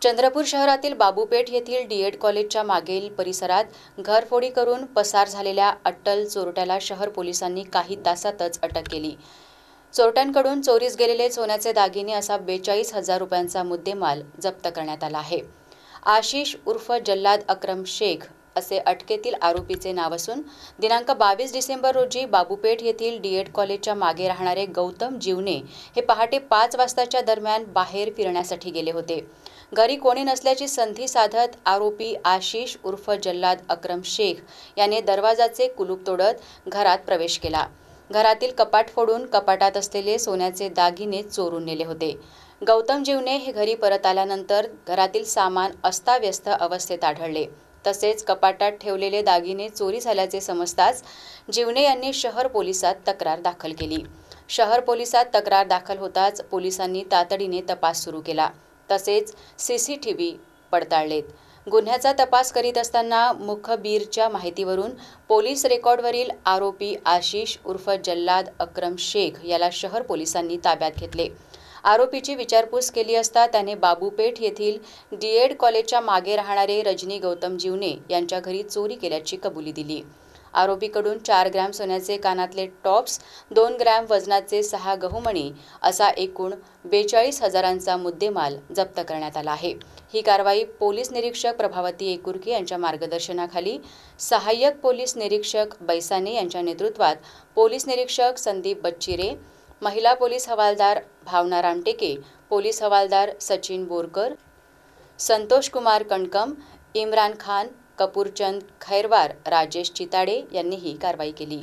चंद्रपूर शहरातील बाबूपेठ येथील डीएड कॉलेजच्या मागील परिसरात घरफोडी करून पसार झालेल्या अट्टल चोरट्याला शहर पोलिसांनी काही तासातच अटक केली। चोरट्यांकडून चोरीस गेलेले सोन्याचे दागिने असा 42,000 रुपयांचा मुद्देमाल जप्त करण्यात आला आहे। आशिष उर्फ जल्लाद अक्रम शेख असे अटकेतील आरोपीचे नाव असून दिनांक 22 डिसेंबर रोजी बाबूपेठ येथील डीएड कॉलेजच्या मागे राहणारे गौतम जीवने हे पहाटे 5 वाजताच्या दरम्यान बाहेर फिरण्यासाठी गेले होते। घरी कोणी नसल्याची संधी साधत आरोपी आशिष उर्फ जल्लाद अक्रम शेख याने दरवाजाचे कुलूप तोडत घरात प्रवेश केला। घरातील कपाट फोडून कपाटात असलेले सोन्याचे दागिने चोरून नेले होते। गौतम जीवने हे घरी परत आल्यानंतर घरातील सामान अस्ताव्यस्त अवस्थेत आढळले। तसेच कपाटात ठेवलेले दागिने चोरी झाल्याचे समजताच जीवने यांनी शहर पोलिसात तक्रार दाखल केली। शहर पोलिसात तक्रार दाखल होताच पोलिसांनी तातडीने तपास सुरू केला। तसेच सीसीटीव्ही पडताळलेत। गुन्ह्याचा तपास करीत असताना मुखबीरच्या माहितीवरून पोलीस रेकॉर्डवरील आरोपी आशिष उर्फ जल्लाद अक्रम शेख याला शहर पोलिसांनी ताब्यात घेतले। आरोपीची विचारपूस केली असता त्याने बाबूपेठ येथील डीएड कॉलेजच्या मागे राहणारे रजनी गौतम जीवने यांच्या घरी चोरी केल्याची कबुली दिली। आरोपीकडून 4 ग्रॅम सोन्याचे कानातले टॉप्स, 2 ग्रॅम वजनाचे 6 गहूमणी असा एकूण 42,000चा मुद्देमाल जप्त करण्यात आला आहे। ही कारवाई पोलीस निरीक्षक प्रभावती एकुर्के यांच्या मार्गदर्शनाखाली सहाय्यक पोलीस निरीक्षक बैसाने यांच्या नेतृत्वात पोलीस निरीक्षक संदीप बच्चिरे, महिला पोलीस हवालदार भावना रामटेके, पोलीस हवालदार सचिन बोरकर, संतोष कुमार कणकम, इम्रान खान, कपूरचंद खैरवार, राजेश चिताडे यांनी ही कारवाई केली।